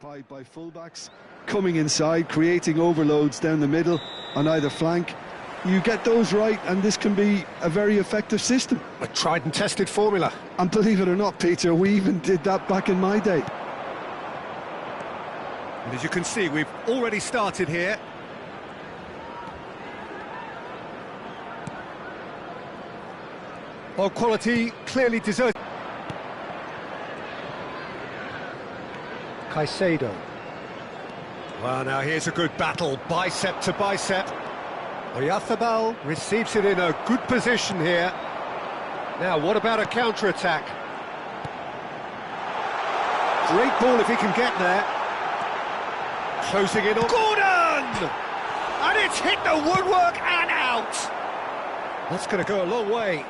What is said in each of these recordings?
By fullbacks coming inside, creating overloads down the middle on either flank. You get those right and this can be a very effective system. A tried and tested formula. And believe it or not, Peter, we even did that back in my day. And as you can see, we've already started here. Well, quality clearly deserves. Caicedo. Well, now here's a good battle, bicep to bicep. Oyarzabal receives it in a good position here. Now, what about a counter-attack? Great ball if he can get there. Closing in on Gordon! And it's hit the woodwork and out! That's going to go a long way.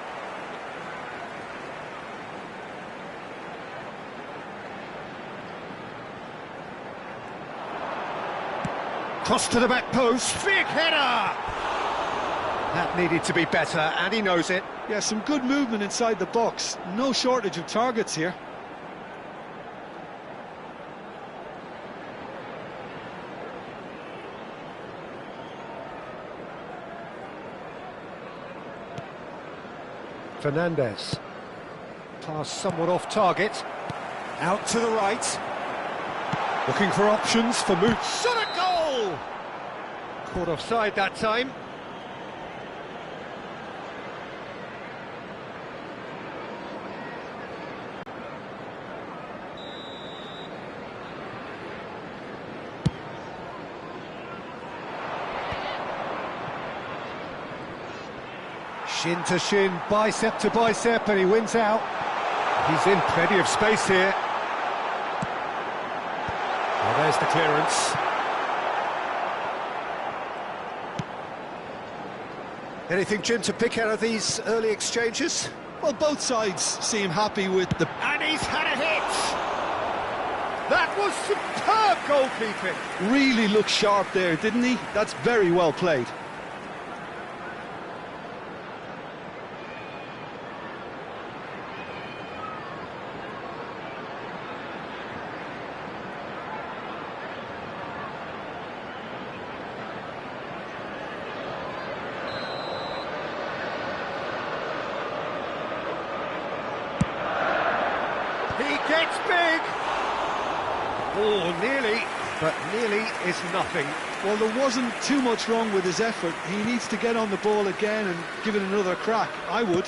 Cross to the back post, big header! That needed to be better, and he knows it. Yeah, some good movement inside the box. No shortage of targets here. Fernandes. Pass somewhat off target. Out to the right. Looking for options for Moot. Shot a goal! Caught offside that time. Shin to shin, bicep to bicep, and he wins out. He's in plenty of space here. Well, there's the clearance. Anything, Jim, to pick out of these early exchanges? Well, both sides seem happy with the... And he's had a hit! That was superb goalkeeping! Really looked sharp there, didn't he? That's very well played. He gets big! Oh, nearly, but nearly is nothing. Well, there wasn't too much wrong with his effort. He needs to get on the ball again and give it another crack. I would.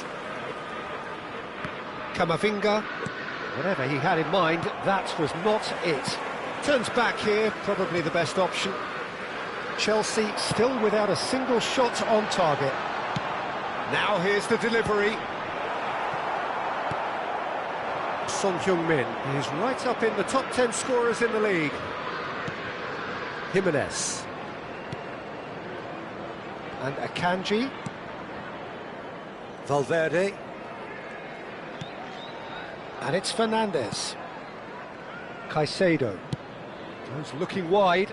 Camavinga, whatever he had in mind, that was not it. Turns back here, probably the best option. Chelsea still without a single shot on target. Now here's the delivery. Son Heung-min is right up in the top 10 scorers in the league. Jimenez. And Akanji. Valverde. And it's Fernandes. Caicedo. Goes looking wide.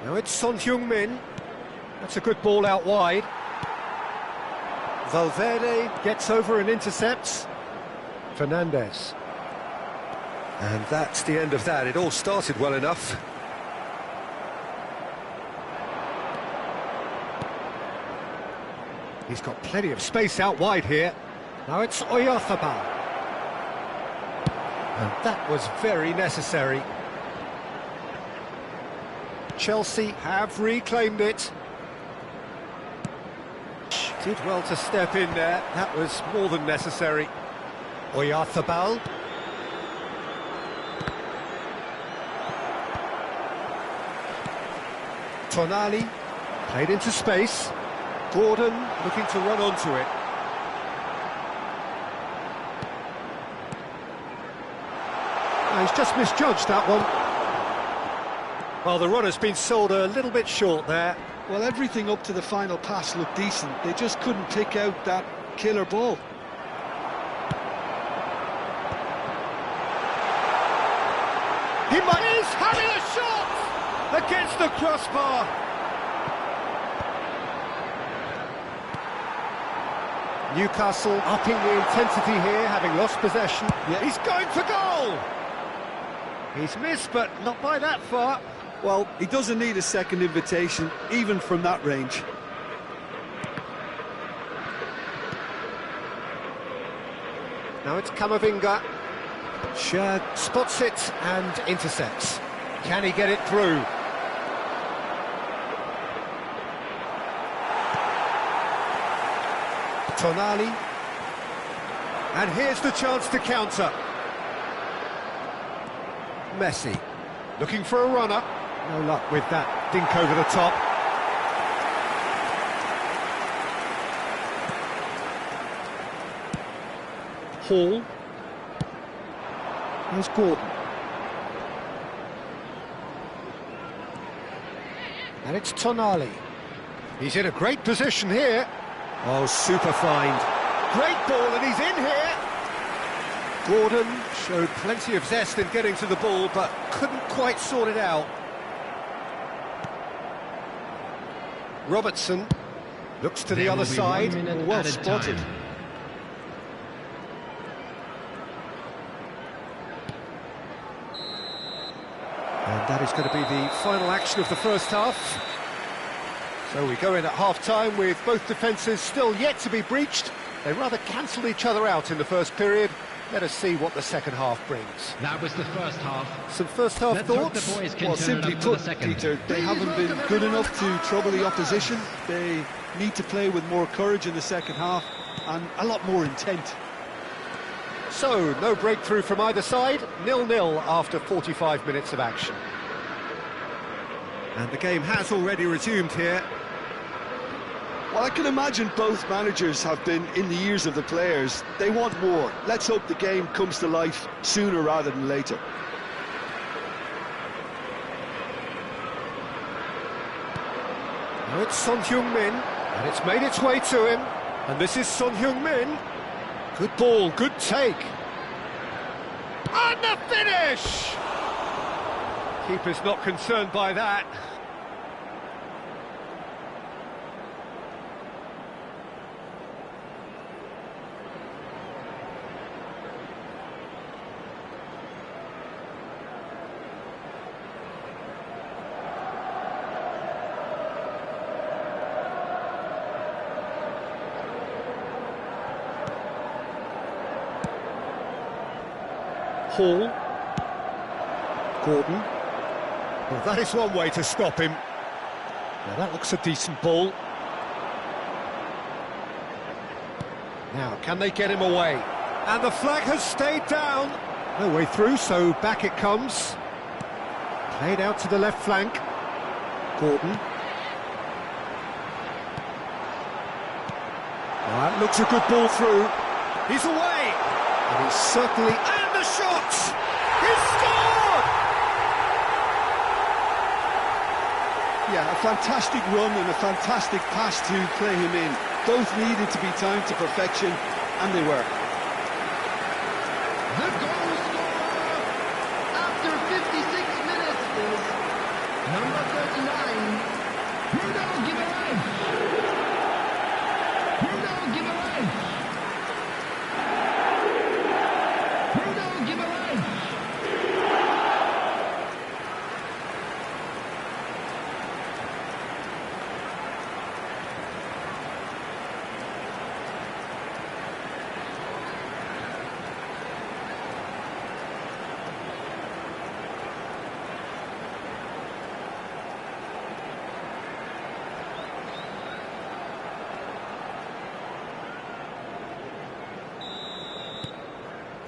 Now it's Son Heung-min. That's a good ball out wide. Valverde gets over and intercepts. Fernandes. And that's the end of that. It all started well enough. He's got plenty of space out wide here. Now it's Oyarzabal. And that was very necessary. Chelsea have reclaimed it. Did well to step in there. That was more than necessary. Oyarzabal. Tonali, played into space. Gordon looking to run onto it. Oh, he's just misjudged that one. Well, the runner's been sold a little bit short there. Well, everything up to the final pass looked decent. They just couldn't pick out that killer ball. He is having a shot against the crossbar. Newcastle upping the intensity here, having lost possession. Yeah. He's going for goal! He's missed, but not by that far. Well, he doesn't need a second invitation, even from that range. Now it's Camavinga. Shad Spots it and intercepts. Can he get it through? Tonali. And here's the chance to counter. Messi. Looking for a runner. No luck with that dink over the top. Hall. There's Gordon. And it's Tonali. He's in a great position here. Oh, super find. Great ball, and he's in here. Gordon showed plenty of zest in getting to the ball, but couldn't quite sort it out. Robertson looks to the other side. Well spotted. And that is going to be the final action of the first half. So we go in at half-time with both defences still yet to be breached. They rather cancelled each other out in the first period. Let us see what the second half brings. That was the first half. Some first half Let's hope thoughts? the boys can Well, turn simply it up for the put, second. Peter, they haven't been good enough to trouble the opposition. They need to play with more courage in the second half and a lot more intent. So, no breakthrough from either side, 0-0 after 45 minutes of action. And the game has already resumed here. Well, I can imagine both managers have been in the ears of the players. They want more. Let's hope the game comes to life sooner rather than later. Now it's Son Heung-min, and it's made its way to him. And this is Son Heung-min. Good ball, good take. And the finish! Keeper's not concerned by that. Hall. Gordon. Well, that is one way to stop him. Now that looks a decent ball. Now, can they get him away? And the flag has stayed down. No way through, so back it comes. Played out to the left flank. Gordon. That looks a good ball through. He's away. And he's certainly... And the shot! He's scored! Yeah, a fantastic run and a fantastic pass to play him in. Both needed to be timed to perfection, and they were. The goal scorer after 56 minutes is number 39, Bruno Guimaraes. Bruno Guimaraes. Bruno Guimaraes.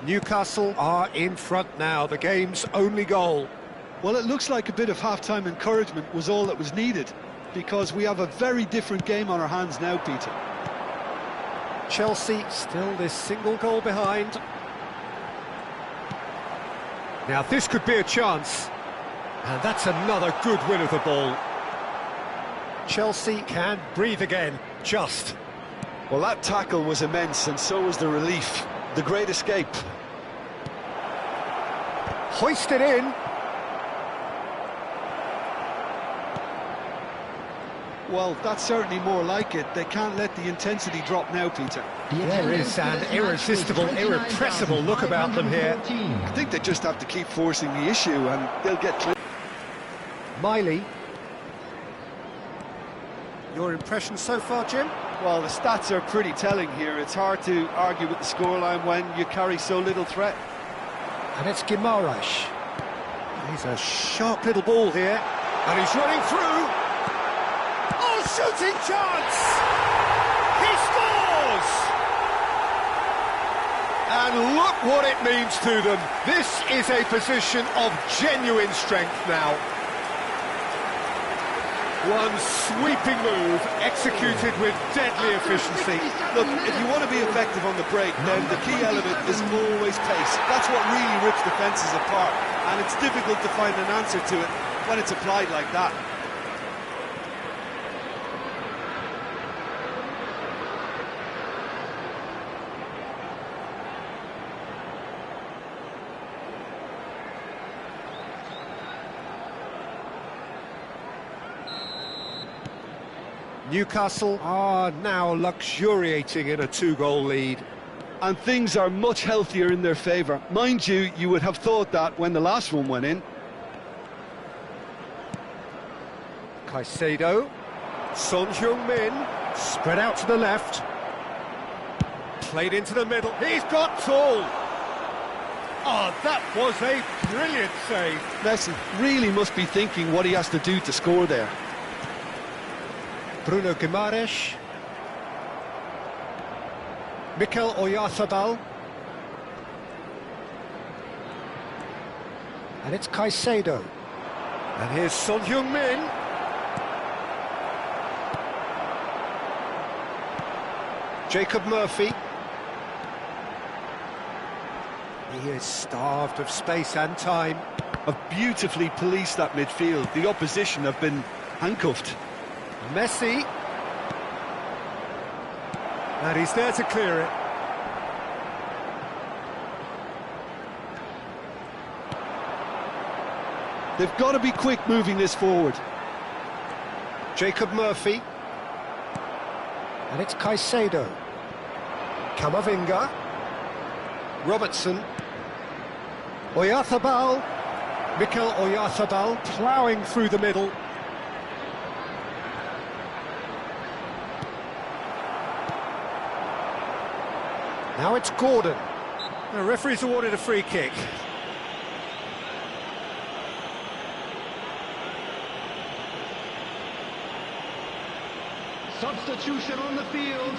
Newcastle are in front now, the game's only goal. Well, it looks like a bit of half-time encouragement was all that was needed, because we have a very different game on our hands now, Peter. Chelsea still this single goal behind. Now this could be a chance. And that's another good win of the ball. Chelsea can breathe again, just. Well, that tackle was immense, and so was the relief. The great escape. Hoisted in. Well, that's certainly more like it. They can't let the intensity drop now, Peter. There is an irresistible, irrepressible look about them here. I think they just have to keep forcing the issue and they'll get clear. Miley. Your impression so far, Jim? Well, the stats are pretty telling here. It's hard to argue with the scoreline when you carry so little threat. And it's Guimaraes. He's a sharp little ball here. And he's running through. Oh, shooting chance! He scores! And look what it means to them. This is a position of genuine strength now. One sweeping move, executed with deadly efficiency. Look, if you want to be effective on the break, then the key element is always pace. That's what really rips defences apart, and it's difficult to find an answer to it when it's applied like that. Newcastle are now luxuriating in a two-goal lead. And things are much healthier in their favour. Mind you, you would have thought that when the last one went in. Caicedo, Son Heung-min, spread out to the left. Played into the middle, he's got tall! Oh, that was a brilliant save. Messi really must be thinking what he has to do to score there. Bruno Guimaraes. Mikel Oyarzabal. And it's Caicedo. And here's Son Heung-min. Jacob Murphy. He is starved of space and time. Have beautifully policed that midfield. The opposition have been handcuffed. Messi. And he's there to clear it. They've got to be quick moving this forward. Jacob Murphy. And it's Caicedo. Camavinga. Robertson. Oyarzabal. Mikel Oyarzabal ploughing through the middle. Now it's Gordon. The referee's awarded a free kick. Substitution on the field.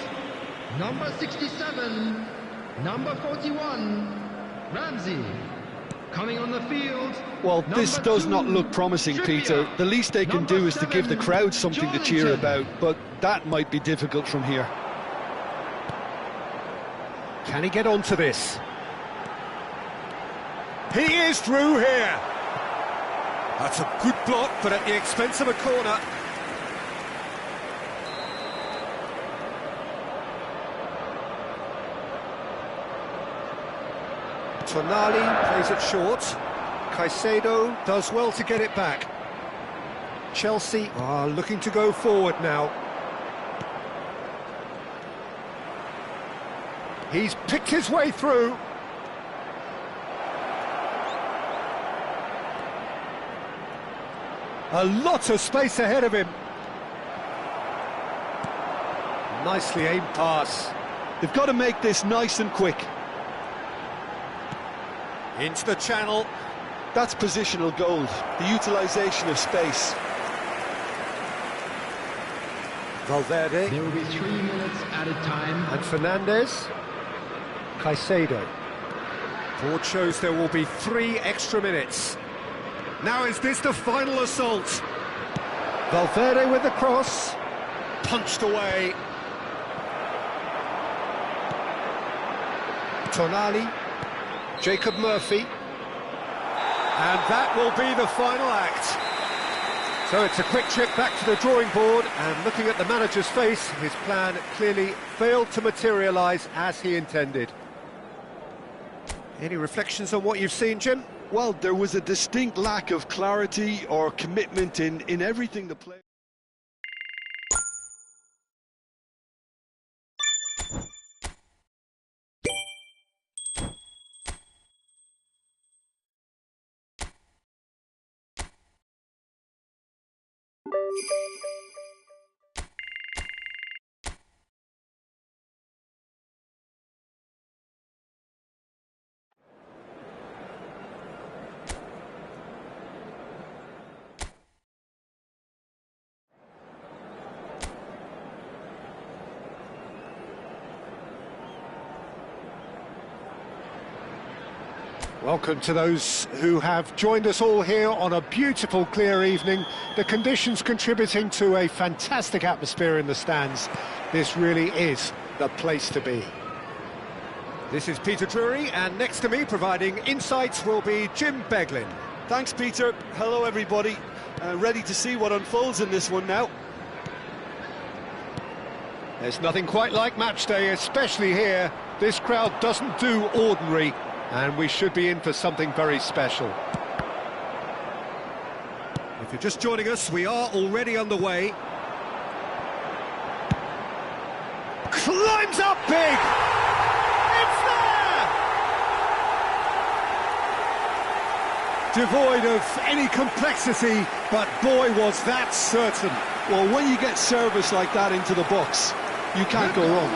Number 67, number 41, Ramsey. Coming on the field. Well, this does not look promising, Trippier. Peter. The least they can do is to give the crowd something to cheer about, but that might be difficult from here. Can he get onto this? He is through here. That's a good block, but at the expense of a corner. Tonali plays it short. Caicedo does well to get it back. Chelsea are looking to go forward now. He's picked his way through. A lot of space ahead of him. Nicely aimed pass. They've got to make this nice and quick. Into the channel. That's positional gold, the utilisation of space. Valverde. There will be 3 minutes added time. And Fernandes. Caicedo. Board shows there will be 3 extra minutes. Now is this the final assault? Valverde with the cross. Punched away. Tonali. Jacob Murphy. And that will be the final act. So it's a quick trip back to the drawing board, and looking at the manager's face, his plan clearly failed to materialise as he intended. Any reflections on what you've seen, Jim? Well, there was a distinct lack of clarity or commitment in everything the player... Welcome to those who have joined us all here on a beautiful, clear evening. The conditions contributing to a fantastic atmosphere in the stands. This really is the place to be. This is Peter Drury, and next to me, providing insights, will be Jim Beglin. Thanks, Peter. Hello, everybody. Ready to see what unfolds in this one now. There's nothing quite like match day, especially here. This crowd doesn't do ordinary, and we should be in for something very special. If you're just joining us, we are already underway. Climbs up big! It's there! Devoid of any complexity, but boy, was that certain. Well, when you get service like that into the box, you can't go wrong.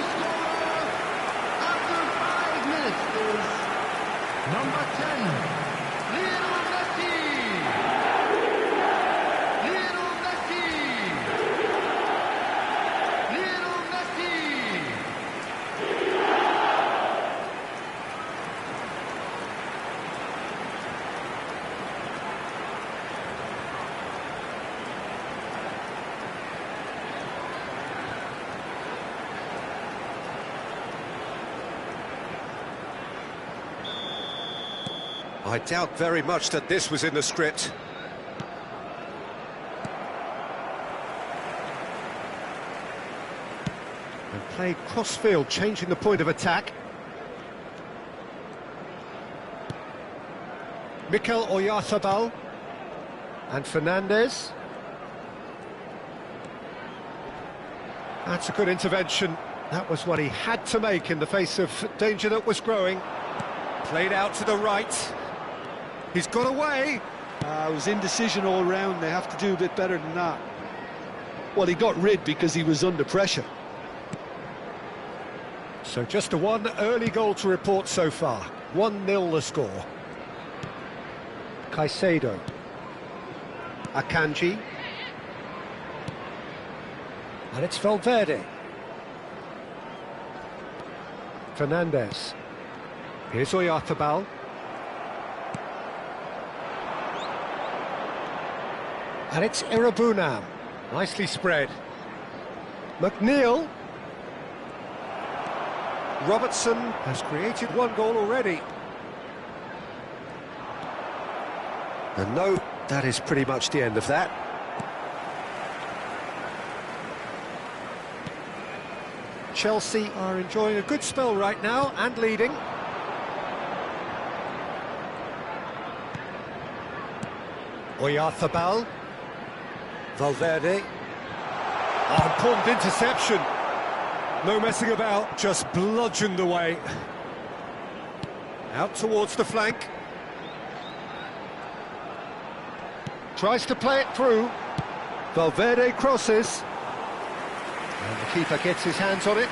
After 5 minutes is number 10, Lionel Messi. Lionel Messi. Lionel Messi. I doubt very much that this was in the script. And played cross-field, changing the point of attack. Mikel Oyarzabal and Fernandez. That's a good intervention. That was what he had to make in the face of danger that was growing. Played out to the right. He's got away. It was indecision all round. They have to do a bit better than that. Well, he got rid because he was under pressure. So just a one early goal to report so far. 1-0 the score. Caicedo. Akanji. And it's Valverde. Fernandez. Here's Oyarzabal. And it's Irabunam. Nicely spread. McNeil. Robertson has created one goal already. And no, that is pretty much the end of that. Chelsea are enjoying a good spell right now and leading. Oyarzabal. Valverde. Oh, important interception. No messing about, just bludgeoned away. Out towards the flank. Tries to play it through. Valverde crosses. And the keeper gets his hands on it.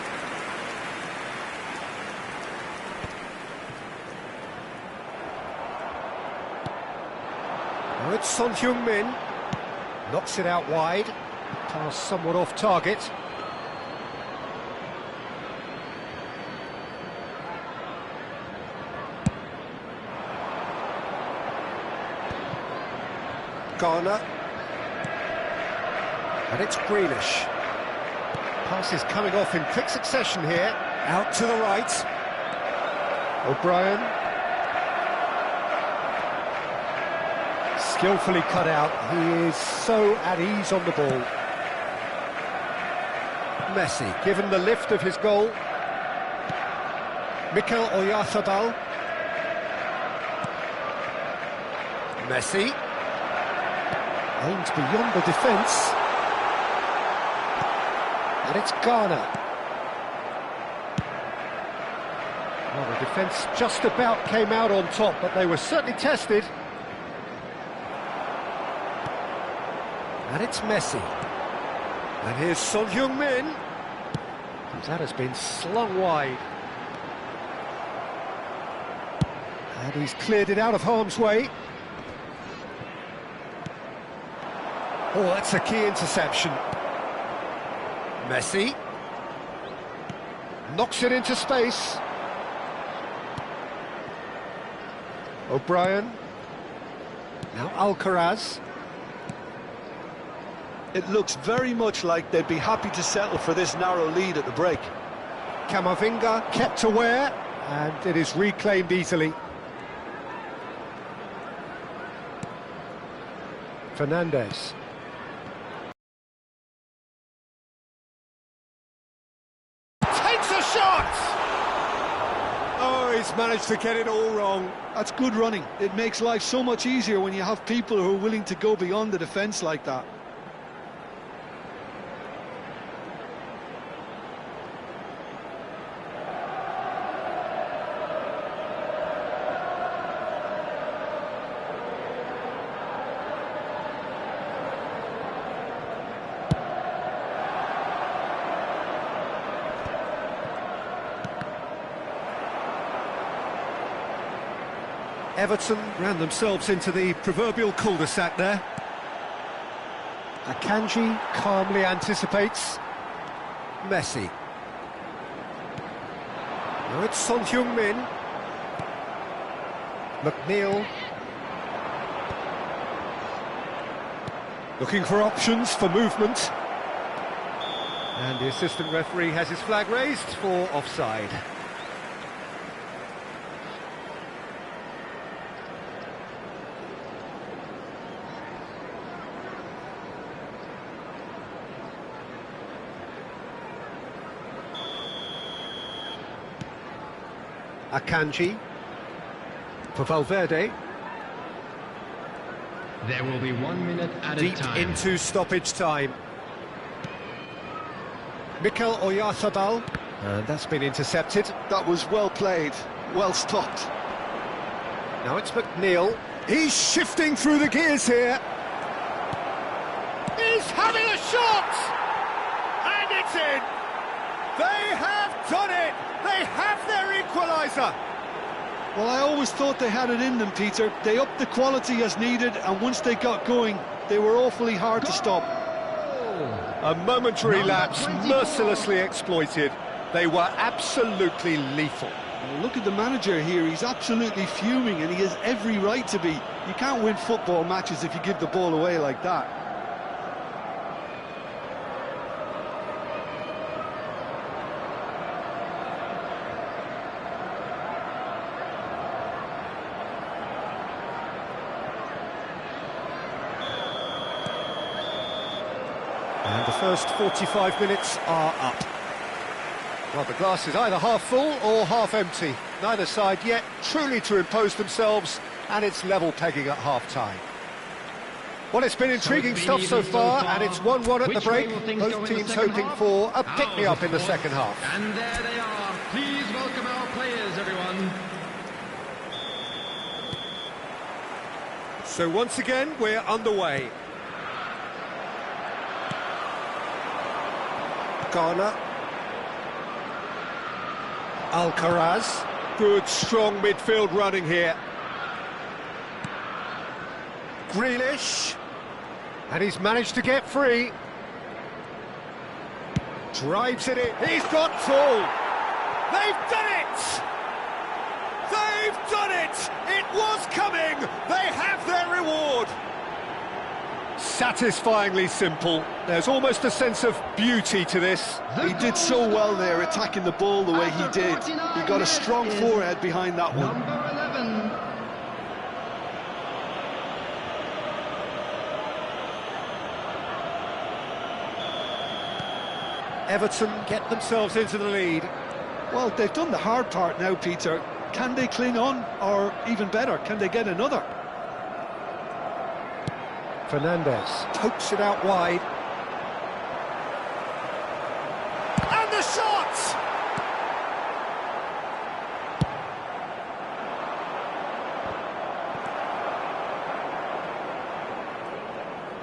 Now it's Son Heung-min. Knocks it out wide. Pass somewhat off target. Garner. And it's Grealish. Passes coming off in quick succession here. Out to the right. O'Brien. Skillfully cut out. He is so at ease on the ball. Messi, given the lift of his goal. Mikel Oyarzabal. Messi. Aims beyond the defence. And it's Garner. Well, the defence just about came out on top, but they were certainly tested. And it's Messi. And here's Son Heung-min. That has been slung wide. And he's cleared it out of harm's way. Oh, that's a key interception. Messi. Knocks it into space. O'Brien. Now Alcaraz. It looks very much like they'd be happy to settle for this narrow lead at the break. Camavinga kept aware, and it is reclaimed easily. Fernandes. Takes a shot! Oh, he's managed to get it all wrong. That's good running. It makes life so much easier when you have people who are willing to go beyond the defence like that. Everton ran themselves into the proverbial cul-de-sac there. Akanji calmly anticipates. Messi. Now it's Son Heung-min. McNeil. Looking for options for movement. And the assistant referee has his flag raised for offside. Akanji for Valverde. There will be 1 minute added Deep time. into stoppage time. Mikel Oyarzabal, and that's been intercepted. That was well played, well stopped. Now it's McNeil. He's shifting through the gears here. He's having a shot! And it's in! They have done it! They have their equaliser! Well, I always thought they had it in them, Peter. They upped the quality as needed, and once they got going, they were awfully hard to stop. A momentary Number lapse 24. mercilessly exploited. They were absolutely lethal. Well, look at the manager here. He's absolutely fuming, and he has every right to be. You can't win football matches if you give the ball away like that. And the first 45 minutes are up. Well, the glass is either half full or half empty. Neither side yet truly to impose themselves, and it's level pegging at half-time. Well, it's been intriguing stuff so far, and it's 1-1 at the break. Both teams hoping for a pick-me-up in the second half. And there they are. Please welcome our players, everyone. So once again, we're underway. Ghana. Alcaraz. Good, strong midfield running here. Grealish. And he's managed to get free. Drives it in. He's got full. They've done it! They've done it! It was coming! They have their reward! Satisfyingly simple. There's almost a sense of beauty to this. He did so well there, attacking the ball the way he did. He got a strong forehead behind that one. Number 11. Everton get themselves into the lead. Well, they've done the hard part now, Peter. Can they cling on, or even better, can they get another? Fernandes pokes it out wide. And the shot!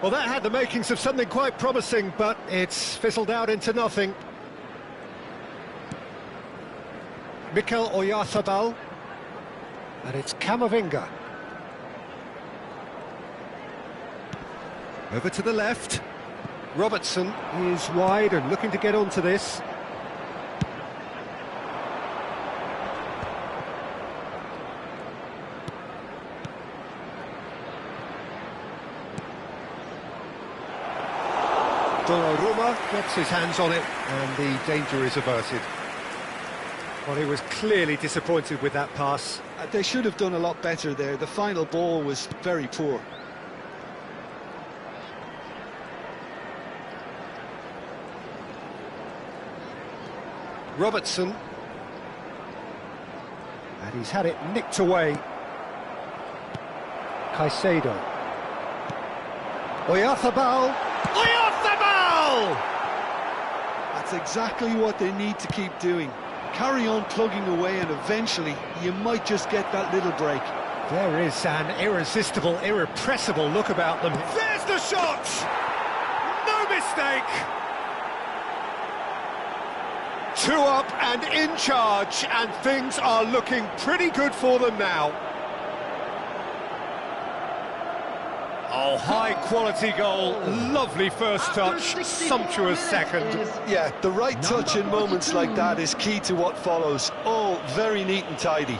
Well, that had the makings of something quite promising, but it's fizzled out into nothing. Mikel Oyarzabal, and it's Camavinga. Over to the left. Robertson is wide and looking to get onto this. Donnarumma gets his hands on it, and the danger is averted. Well, he was clearly disappointed with that pass. They should have done a lot better there. The final ball was very poor. Robertson. And he's had it nicked away. Caicedo. Oyarzabal. Oyarzabal! That's exactly what they need to keep doing. Carry on plugging away, and eventually you might just get that little break. There is an irresistible, irrepressible look about them. There's the shot! No mistake! 2 up and in charge, and things are looking pretty good for them now. Oh, high-quality goal, lovely first touch, sumptuous second. Yeah, the right touch in moments like that is key to what follows. All very neat and tidy.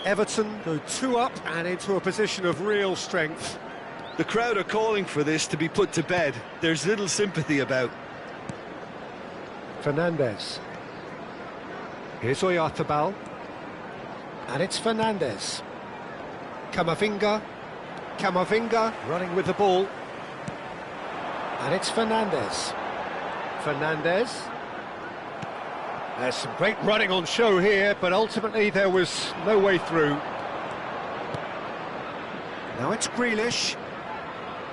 Everton go 2 up and into a position of real strength. The crowd are calling for this to be put to bed. There's little sympathy about. Fernandes. Here's Oyarzabal. And it's Fernandes. Camavinga. Camavinga running with the ball. And it's Fernandes. Fernandes. There's some great running on show here, but ultimately there was no way through. Now it's Grealish.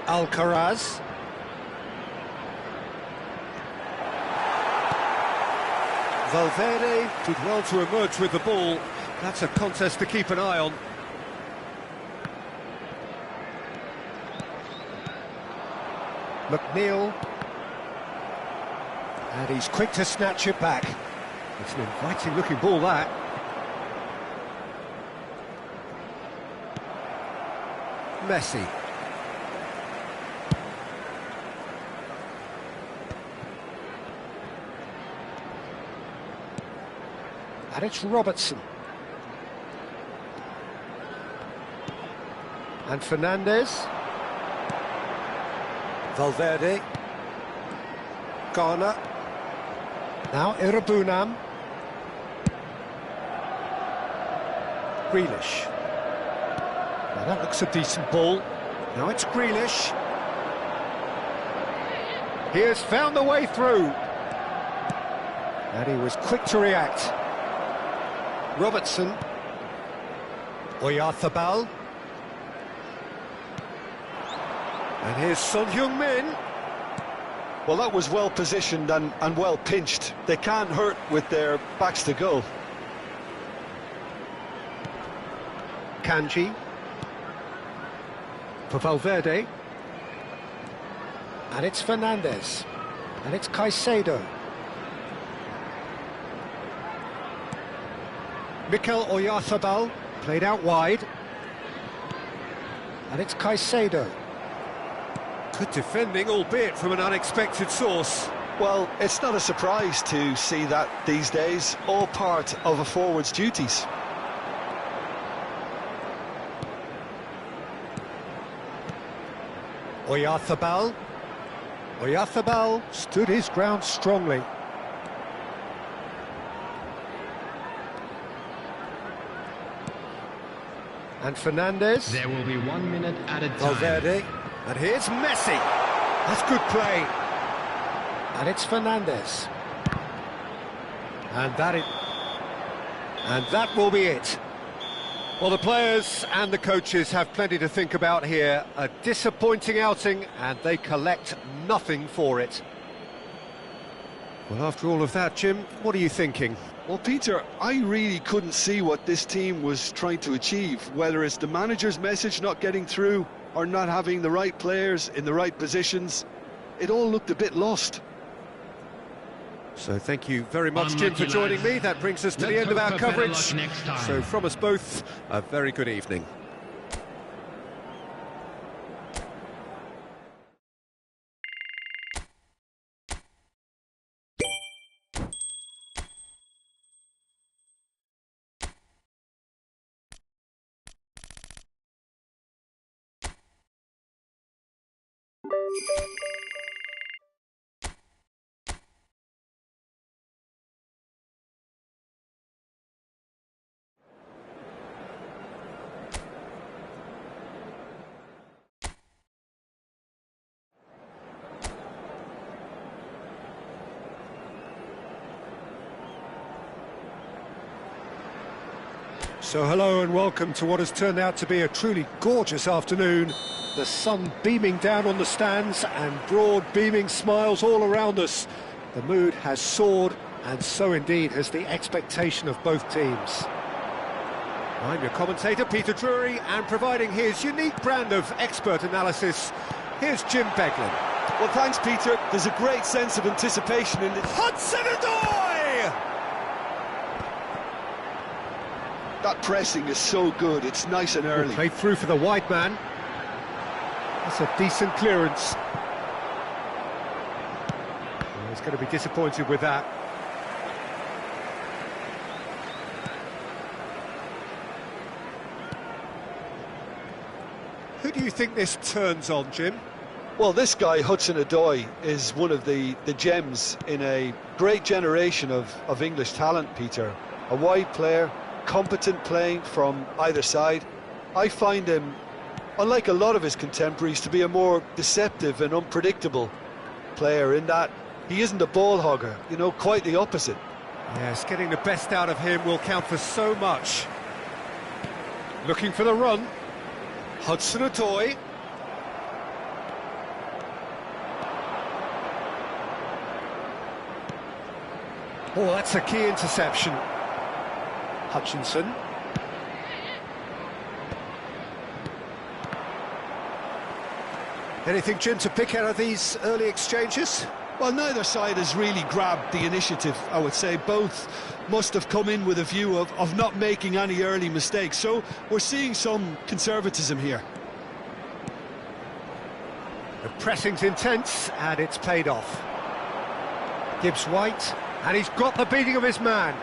Alcaraz. Valverde did well to emerge with the ball. That's a contest to keep an eye on. McNeil. And he's quick to snatch it back. It's an inviting-looking ball, that. Messi. And it's Robertson. And Fernandes. Valverde. Garner. Now Irabunam. Grealish. Now that looks a decent ball. Now it's Grealish. He has found the way through. And he was quick to react. Robertson. Oyarzabal. And here's Son Heung-min. Well, that was well positioned and well pinched. They can't hurt with their backs to goal. Kanji. For Valverde. And it's Fernandes. And it's Caicedo. Mikel Oyarzabal played out wide. And it's Caicedo. Good defending, albeit from an unexpected source. Well, it's not a surprise to see that these days, all part of a forward's duties. Oyarzabal. Oyarzabal stood his ground strongly. And Fernandes. There will be 1 minute added time. Valverde. And here's Messi. That's good play. And it's Fernandez. And that will be it. Well, the players and the coaches have plenty to think about here. A disappointing outing, and they collect nothing for it. Well, after all of that, Jim, what are you thinking? Well, Peter, I really couldn't see what this team was trying to achieve, whether it's the manager's message not getting through or not having the right players in the right positions. It all looked a bit lost. So thank you very much, Jim, for joining me. That brings us to the end of our coverage. So from us both, a very good evening. So hello and welcome to what has turned out to be a truly gorgeous afternoon. The sun beaming down on the stands and broad beaming smiles all around us. The mood has soared, and so indeed has the expectation of both teams. I'm your commentator, Peter Drury, and providing his unique brand of expert analysis, here's Jim Beglin. Well, thanks, Peter. There's a great sense of anticipation in it. Hudson-Odoi! That pressing is so good, it's nice and early. Played through for the wide man. That's a decent clearance. Well, he's going to be disappointed with that. Who do you think this turns on, Jim? Well, this guy, Hudson-Odoi, is one of the gems in a great generation of English talent, Peter. A wide player, competent playing from either side. I find him, unlike a lot of his contemporaries, to be a more deceptive and unpredictable player in that he isn't a ball hogger, you know, quite the opposite. Yes, getting the best out of him will count for so much. Looking for the run. Hudson-Odoi. Oh, that's a key interception. Hutchinson. Anything, Jim, to pick out of these early exchanges? Well, neither side has really grabbed the initiative, I would say. Both must have come in with a view of not making any early mistakes. So we're seeing some conservatism here. The pressing's intense, and it's paid off. Gibbs-White, and he's got the beating of his man.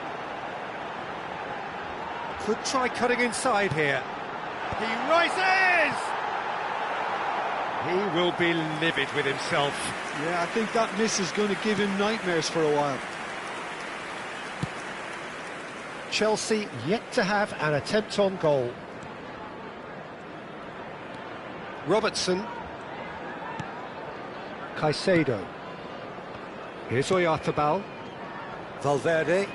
Could try cutting inside here. He rises! He will be livid with himself. Yeah, I think that miss is going to give him nightmares for a while. Chelsea yet to have an attempt on goal. Robertson. Caicedo. Here's Oyarzabal. Valverde.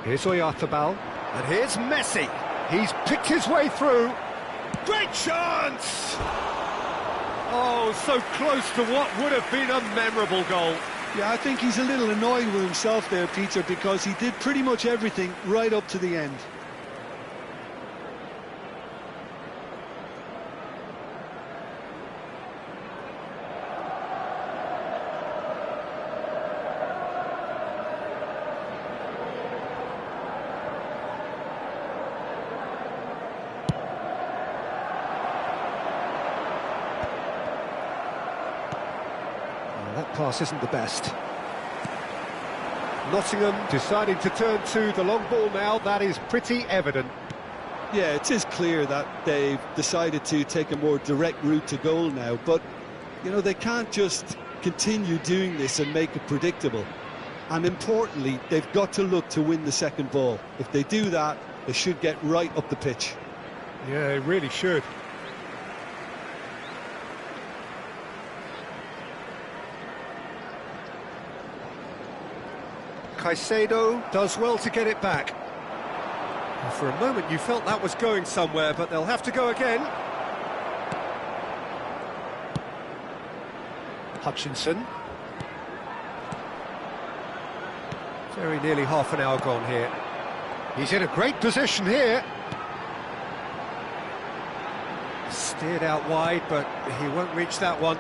Here's Oyarzabal. And here's Messi. He's picked his way through. Great chance! Oh, so close to what would have been a memorable goal. Yeah, I think he's a little annoyed with himself there, Peter, because he did pretty much everything right up to the end. That pass isn't the best. Nottingham deciding to turn to the long ball now. That is pretty evident. Yeah, it is clear that they've decided to take a more direct route to goal now, but, you know, they can't just continue doing this and make it predictable. And importantly, they've got to look to win the second ball. If they do that, they should get right up the pitch. Yeah, they really should. Caicedo does well to get it back. And for a moment you felt that was going somewhere, but they'll have to go again. Hutchinson. Very nearly half an hour gone here. He's in a great position here. Steered out wide, but he won't reach that one.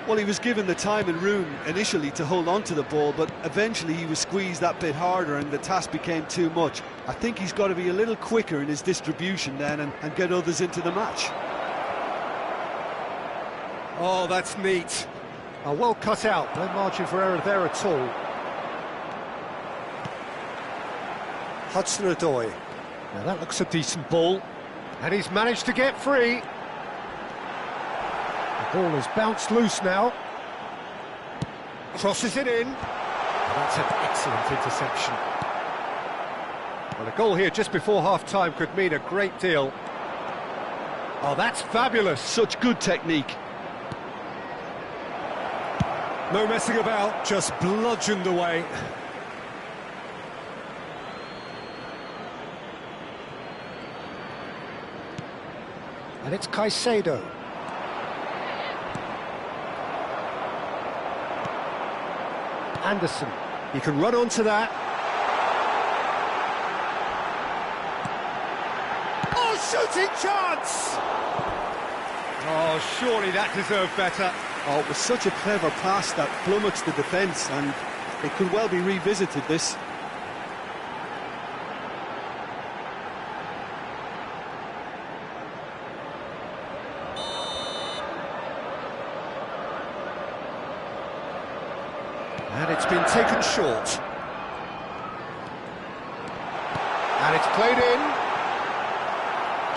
Well, he was given the time and room initially to hold on to the ball, but eventually he was squeezed that bit harder and the task became too much. I think he's got to be a little quicker in his distribution then and get others into the match. Oh, that's neat. Oh, well cut out, no margin for error there at all. Hudson-Odoi. Now that looks a decent ball. And he's managed to get free. The ball has bounced loose now. Crosses it in. That's an excellent interception. Well, a goal here just before half-time could mean a great deal. Oh, that's fabulous. Such good technique. No messing about, just bludgeoned away. And it's Caicedo. Anderson. He can run onto that. Oh, shooting chance! Oh, surely that deserved better. Oh, it was such a clever pass that flummoxed the defence, and it could well be revisited, this. And it's been taken short. And it's played in.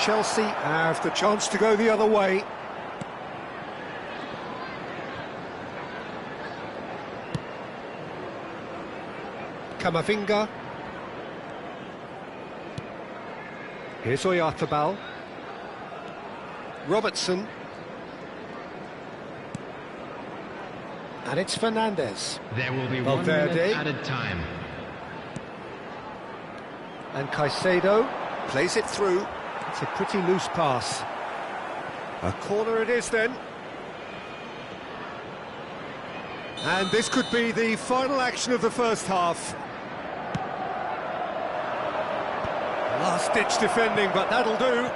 Chelsea have the chance to go the other way. Camavinga. Here's Oyarzabal. Robertson. And it's Fernandes. There will be Valverde. 1 minute added time. And Caicedo plays it through. It's a pretty loose pass. A corner it is then. And this could be the final action of the first half. Last-ditch defending, but that'll do.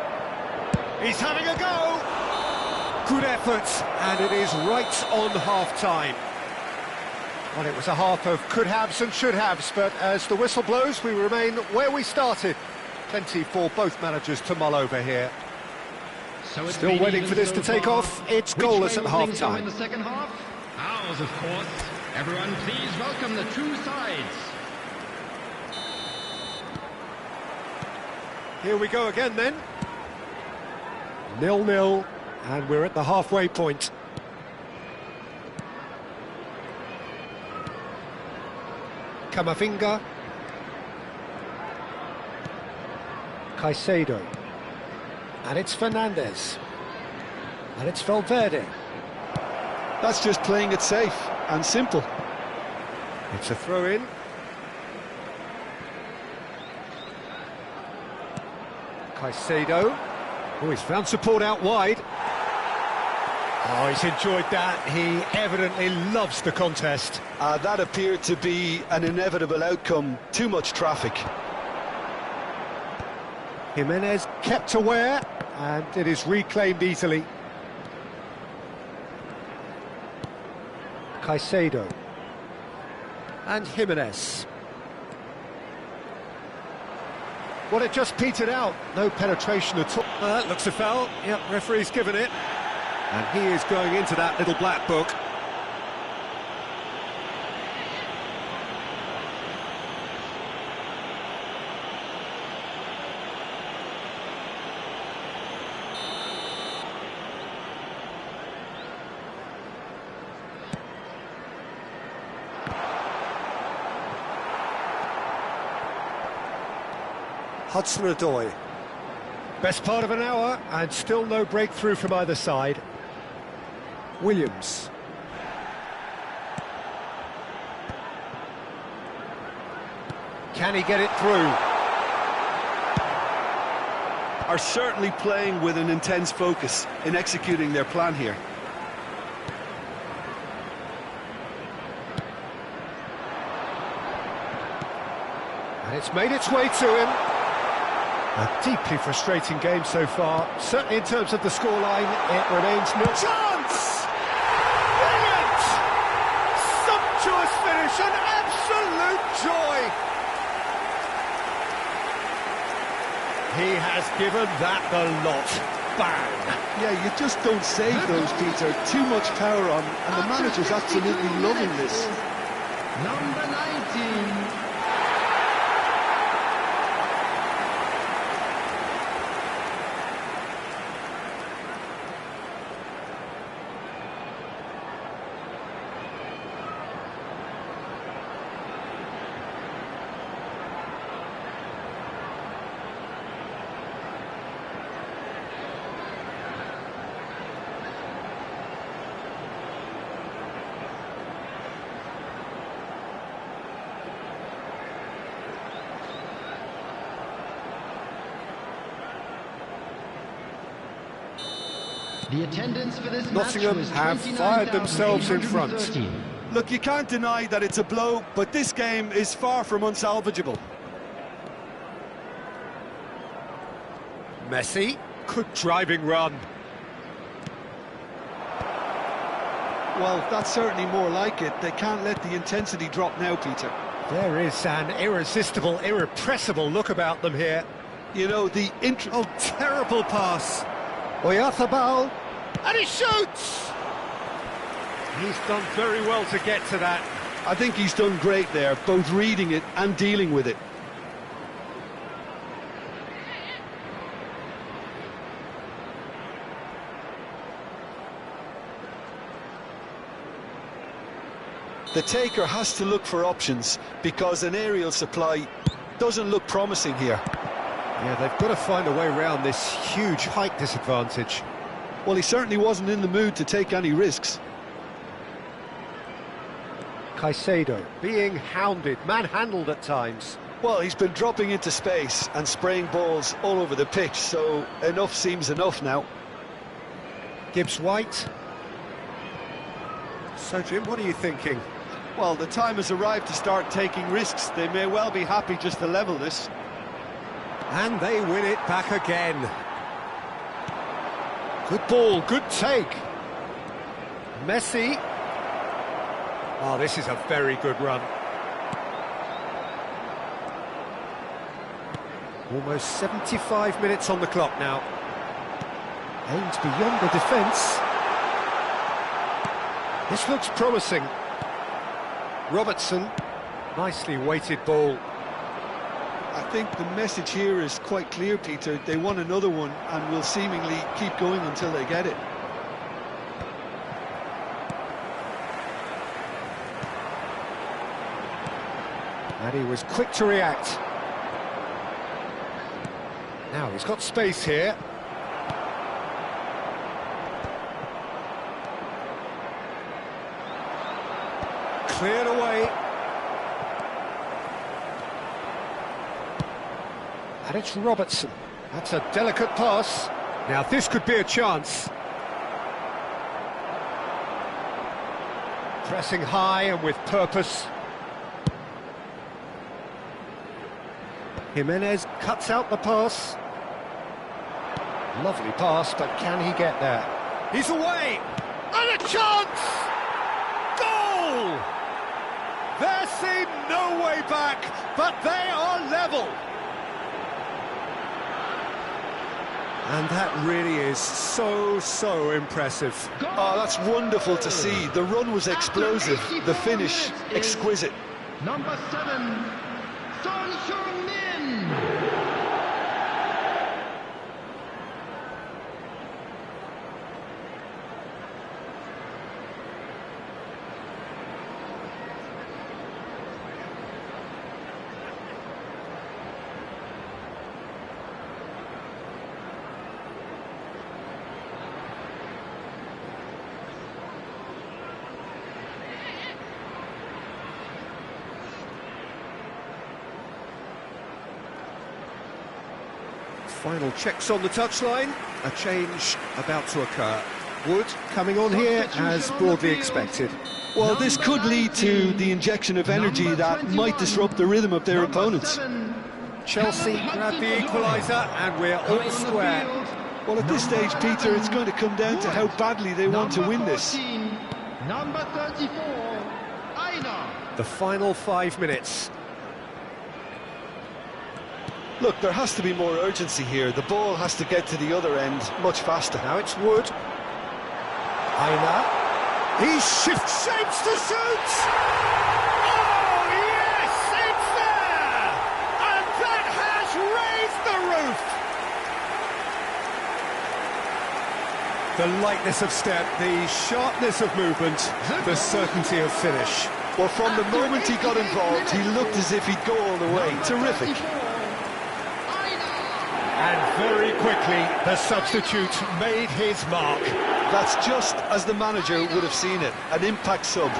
He's having a go. Good effort, and it is right on half-time. Well, it was a half of could-haves and should-haves, but as the whistle blows, we remain where we started. Plenty for both managers to mull over here. So it's Still waiting for this to take off. It's goalless at half-time. In the second half? Ours, of course. Everyone, please welcome the two sides. Here we go again then. 0-0, and we're at the halfway point. Camavinga. Caicedo. And it's Fernandes. And it's Valverde. That's just playing it safe and simple. It's a throw-in. Caicedo. Oh, he's found support out wide. Oh, he's enjoyed that. He evidently loves the contest. That appeared to be an inevitable outcome. Too much traffic. Jimenez kept aware, and it is reclaimed easily. Caicedo. And Jimenez. Well, it just petered out. No penetration at all. That looks a foul. Yep, referee's given it. And he is going into that little black book. Hudson-Odoi. Best part of an hour, and still no breakthrough from either side. Williams. Can he get it through? Are certainly playing with an intense focus in executing their plan here. And it's made its way to him. A deeply frustrating game so far. Certainly in terms of the scoreline, it remains no chance! Brilliant! Sumptuous finish, an absolute joy! He has given that the lot. Bang! Yeah, you just don't save those, Peter. Too much power on, and the manager's absolutely loving this. Number 19. The attendance for this Nottingham have fired themselves in front. Look, you can't deny that it's a blow, but this game is far from unsalvageable. Messi, good driving run. Well, that's certainly more like it. They can't let the intensity drop now, Peter. There is an irresistible, irrepressible look about them here. You know, the Oh, terrible pass. Oyarzabal, and he shoots! He's done very well to get to that. I think he's done great there, both reading it and dealing with it. The taker has to look for options because an aerial supply doesn't look promising here. Yeah, they've got to find a way around this huge height disadvantage. Well, he certainly wasn't in the mood to take any risks. Caicedo being hounded, manhandled at times. Well, he's been dropping into space and spraying balls all over the pitch, so enough seems enough now. Gibbs-White. So, Jim, what are you thinking? Well, the time has arrived to start taking risks. They may well be happy just to level this. And they win it back again. Good ball, good take. Messi. Oh, this is a very good run. Almost 75 minutes on the clock now. Aims beyond the defence. This looks promising. Robertson, nicely weighted ball. I think the message here is quite clear, Peter. They want another one and will seemingly keep going until they get it. And he was quick to react. Now he's got space here. Cleared away. And it's Robertson. That's a delicate pass. Now this could be a chance. Pressing high and with purpose. Jimenez cuts out the pass. Lovely pass, but can he get there? He's away! And a chance! Goal! There seemed no way back, but they are level. And that really is so impressive. Oh, that's wonderful to see. The run was explosive, the finish exquisite. Number 7, Son Heung-min. Final checks on the touchline, a change about to occur. Wood coming on here as broadly expected. Well, this could lead to the injection of energy that might disrupt the rhythm of their opponents. Chelsea grab the equaliser and we're all square. Well, at this stage, Peter, it's going to come down to how badly they want to win this. Number 34, Aina. The final 5 minutes. Look, there has to be more urgency here. The ball has to get to the other end much faster. Now it's Wood. Aina. He shifts shapes to shoot! Oh, yes, it's there! And that has raised the roof! The lightness of step, the sharpness of movement, the certainty of finish. Well, from the moment he got involved, he looked as if he'd go all the way. Terrific. And very quickly, the substitute made his mark. That's just as the manager would have seen it, an impact sub.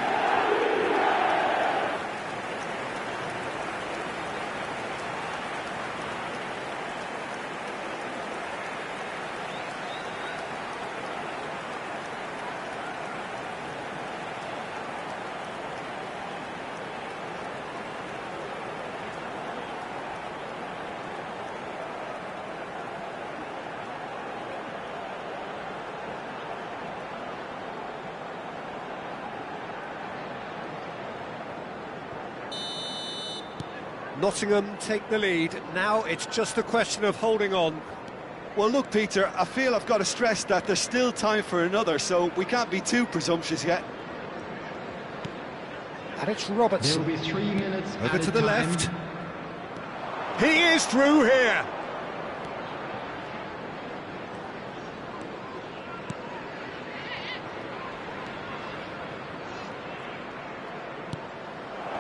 Nottingham take the lead. Now it's just a question of holding on. Well, look, Peter, I feel I've got to stress that there's still time for another, so we can't be too presumptuous yet. And it's There Robertson. will be 3 minutes Over at to a the time. left. He is through here.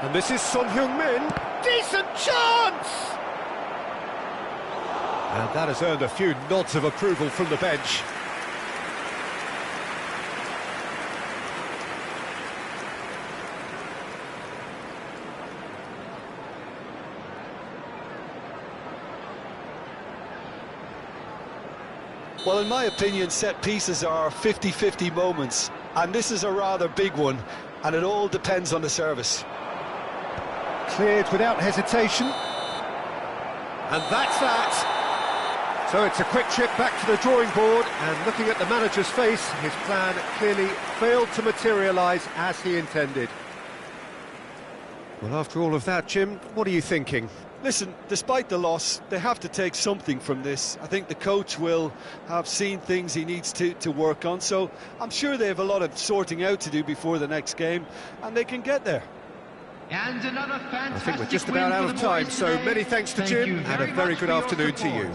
And this is Son Heung-min. Decent chance! And that has earned a few nods of approval from the bench. Well, in my opinion, set pieces are 50-50 moments, and this is a rather big one, and it all depends on the service. Cleared without hesitation. And that's that. So it's a quick trip back to the drawing board, and looking at the manager's face, his plan clearly failed to materialise as he intended. Well, after all of that, Jim, what are you thinking? Listen, despite the loss, they have to take something from this. I think the coach will have seen things he needs to work on, so I'm sure they have a lot of sorting out to do before the next game, and they can get there. And another fantastic I think we're just about out of time, so many thanks to Jim, and a very good afternoon to you.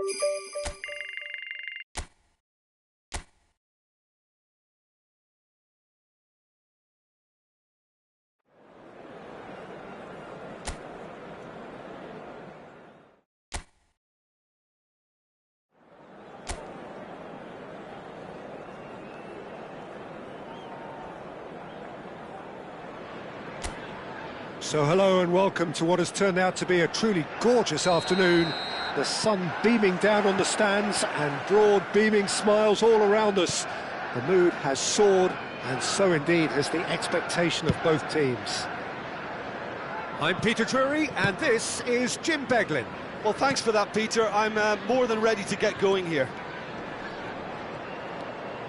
So hello and welcome to what has turned out to be a truly gorgeous afternoon. The sun beaming down on the stands and broad beaming smiles all around us. The mood has soared, and so indeed has the expectation of both teams. I'm Peter Drury and this is Jim Beglin. Well, thanks for that, Peter. I'm more than ready to get going here.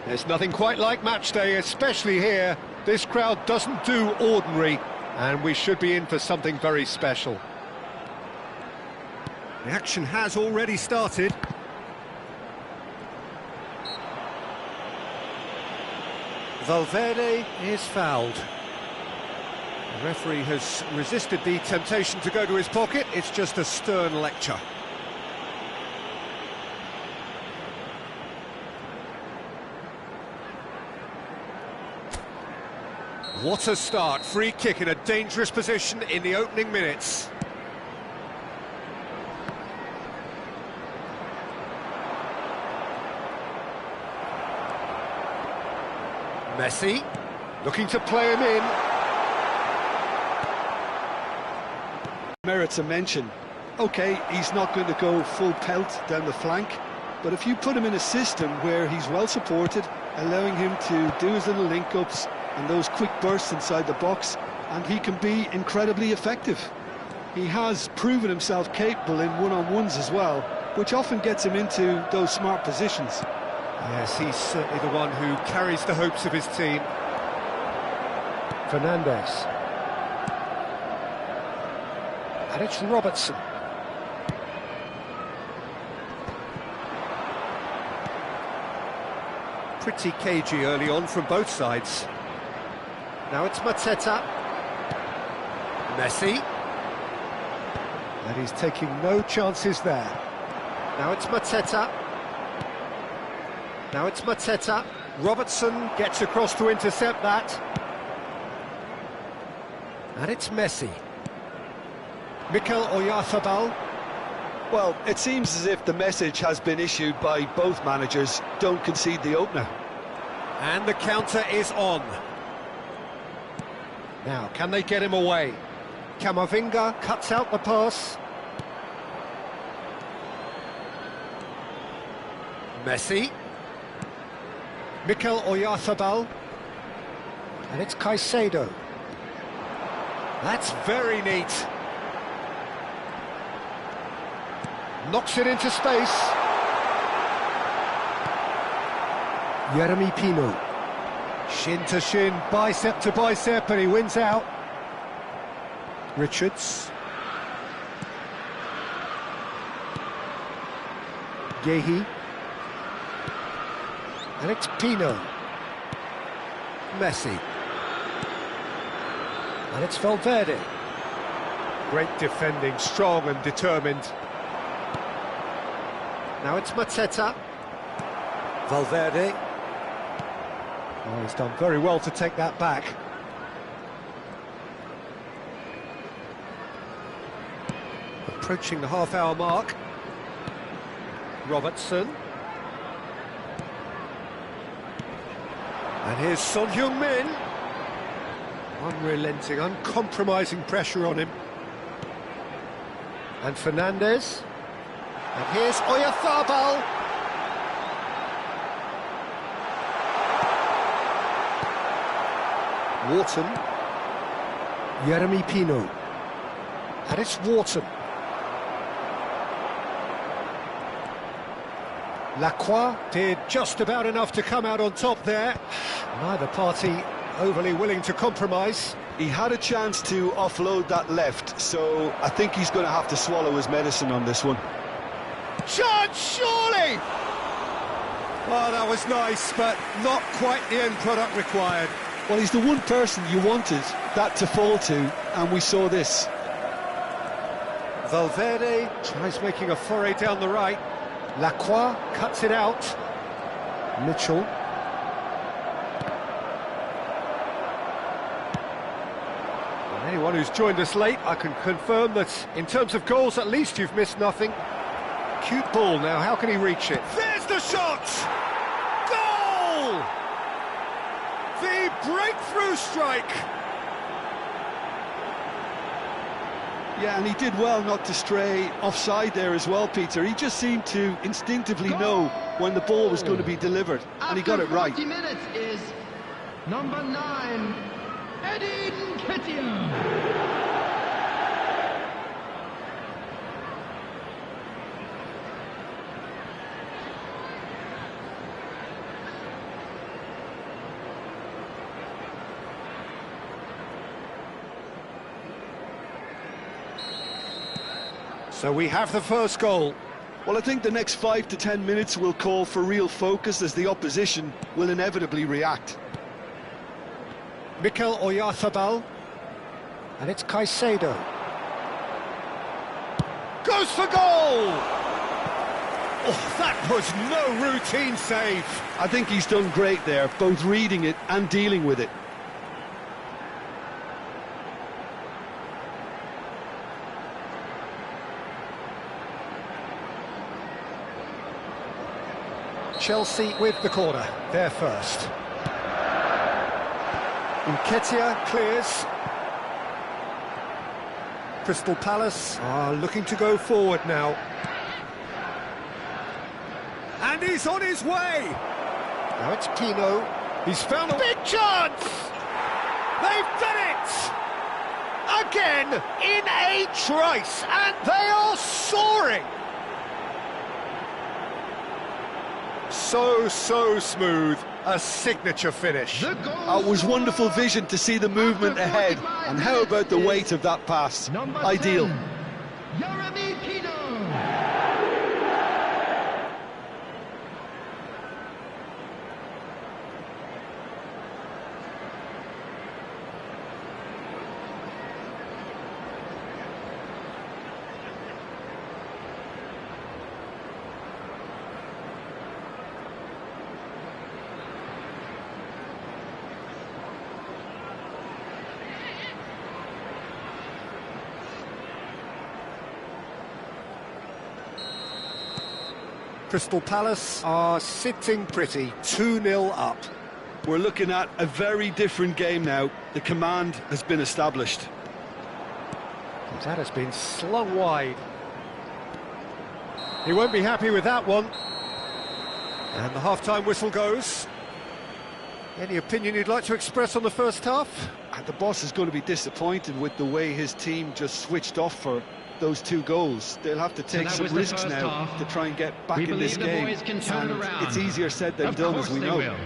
There's nothing quite like match day, especially here. This crowd doesn't do ordinary, and we should be in for something very special. The action has already started. Valverde is fouled. The referee has resisted the temptation to go to his pocket. It's just a stern lecture. What a start. Free kick in a dangerous position in the opening minutes. Messi, looking to play him in. Merits a mention. OK, he's not going to go full pelt down the flank, but if you put him in a system where he's well supported, allowing him to do his little link-ups and those quick bursts inside the box, and he can be incredibly effective. He has proven himself capable in one-on-ones as well, which often gets him into those smart positions. Yes, he's certainly the one who carries the hopes of his team. Fernandes. And it's Robertson. Pretty cagey early on from both sides. Now it's Mateta. Messi. And he's taking no chances there. Now it's Mateta. Now it's Mateta. Robertson gets across to intercept that. And it's Messi. Mikel Oyarzabal. Well, it seems as if the message has been issued by both managers: don't concede the opener. And the counter is on. Now, can they get him away? Camavinga cuts out the pass. Messi. Mikel Oyarzabal. And it's Caicedo. That's very neat. Knocks it into space. Jeremy Pino. Shin to shin, bicep to bicep, and he wins out. Richards. Gehi. And it's Pino. Messi. And it's Valverde. Great defending, strong and determined. Now it's Mateta. Valverde. Oh, he's done very well to take that back. Approaching the half-hour mark. Robertson. And here's Son Heung-min. Unrelenting, uncompromising pressure on him. And Fernandes. And here's Oyarzabal. Wharton. Jeremy Pino. And it's Wharton. Lacroix did just about enough to come out on top there. Neither party overly willing to compromise. He had a chance to offload that left, so I think he's going to have to swallow his medicine on this one. Chance, surely! Oh, that was nice, but not quite the end product required. Well, he's the one person you wanted that to fall to, and we saw this. Valverde tries making a foray down the right. Lacroix cuts it out. Mitchell. Anyone who's joined us late, I can confirm that in terms of goals, at least you've missed nothing. Cute ball now, how can he reach it? There's the shot! Goal! The breakthrough strike! Yeah, and he did well not to stray offside there as well, Peter. He just seemed to instinctively know when the ball was going to be delivered, and he got it right. 40 minutes is number 9, Eddie Nketiah. So we have the first goal. Well, I think the next 5 to 10 minutes will call for real focus as the opposition will inevitably react. Mikel Oyarzabal, and it's Caicedo. Goes for goal! Oh, that was no routine save. I think he's done great there, both reading it and dealing with it. Chelsea with the corner, they're first. Nketiah clears. Crystal Palace are looking to go forward now. And he's on his way! Now it's Pino. He's found a big chance! They've done it! Again, in a trice, and they are soaring! So smooth, a signature finish. It was wonderful vision to see the movement ahead, and how about the weight of that pass? Ideal. Yeremy Pino. Crystal Palace are sitting pretty, 2-0 up. We're looking at a very different game now. The command has been established. That has been slung wide. He won't be happy with that one. And the half-time whistle goes. Any opinion you'd like to express on the first half? And the boss is going to be disappointed with the way his team just switched off for those 2 goals. They'll have to take some risks now to try and get back in this game. And it's easier said than done, as we know.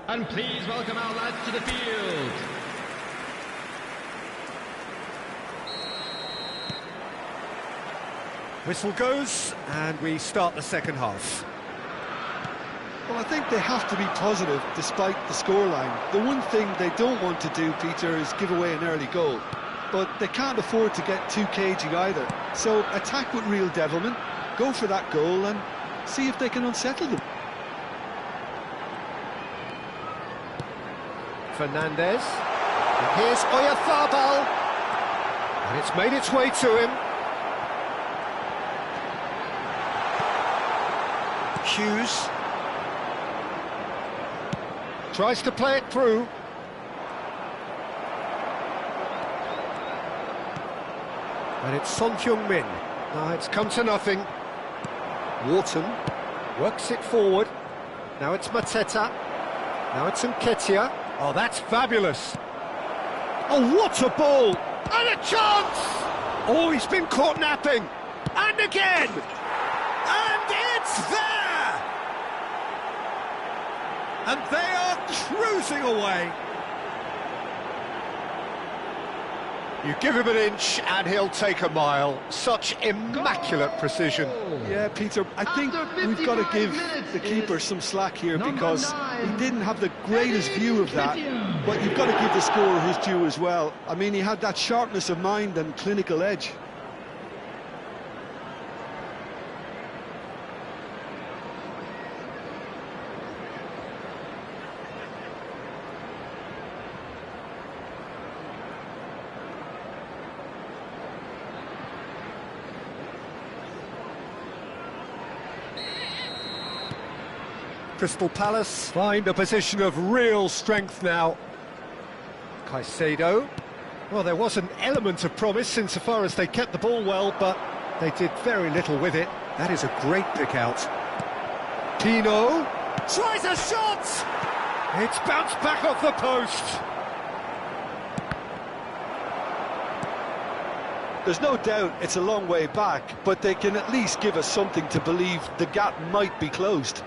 And please welcome our lads to the field. Whistle goes, and we start the second half. Well, I think they have to be positive despite the scoreline. The one thing they don't want to do, Peter, is give away an early goal. But they can't afford to get too cagey either. So attack with real devilment, go for that goal and see if they can unsettle them. Fernandez, and here's Oyarzabal, and it's made its way to him. Hughes tries to play it through. And it's Son Heung-min. Now it's come to nothing. Wharton works it forward. Now it's Mateta. Now it's Nketiah. Oh, that's fabulous. Oh, what a ball! And a chance! Oh, he's been caught napping. And again! And it's there! And they are cruising away. You give him an inch and he'll take a mile. Such immaculate precision. Yeah, Peter, I think we've got to give the keeper some slack here because he didn't have the greatest view of that. But you've got to give the scorer his due as well. I mean, he had that sharpness of mind and clinical edge. Crystal Palace find a position of real strength now. Caicedo. Well, there was an element of promise insofar as they kept the ball well, but they did very little with it. That is a great pick out. Pino tries a shot! It's bounced back off the post. There's no doubt it's a long way back, but they can at least give us something to believe the gap might be closed.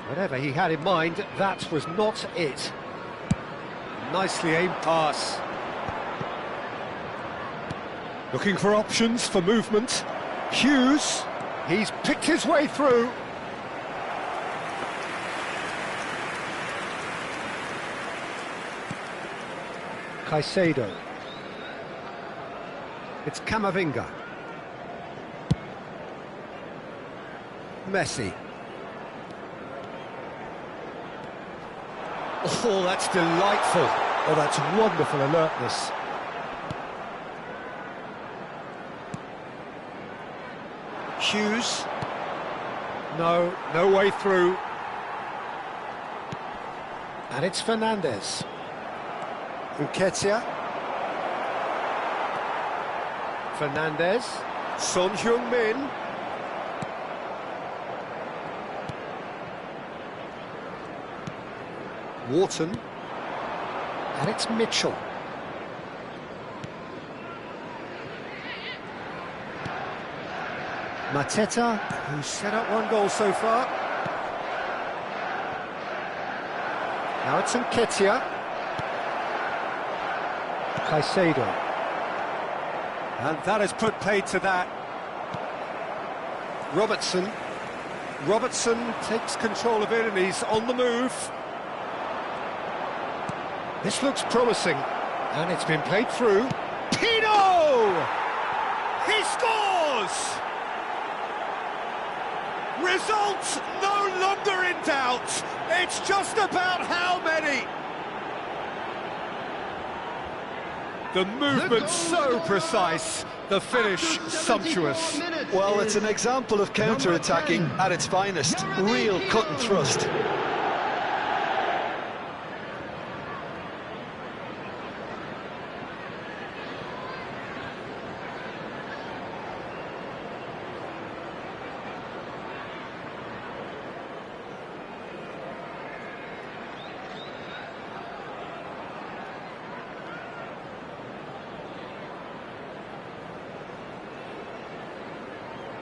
Whatever he had in mind, that was not it. Nicely aimed pass. Looking for options for movement. Hughes, he's picked his way through. Caicedo. It's Camavinga. Messi. Oh, that's delightful. Oh, that's wonderful alertness. Hughes. No way through. And it's Fernandez. Nketiah. Fernandez. Son Heung-min. Wharton, and it's Mitchell. Mateta, who's set up one goal so far. Now it's Nketiah. Caicedo. And that has put paid to that. Robertson. Robertson takes control of it and he's on the move. This looks promising, and it's been played through. Pino! He scores! Result no longer in doubt. It's just about how many. The movement so precise, the finish sumptuous. Well, it's an example of counter-attacking at its finest. Real cut and thrust.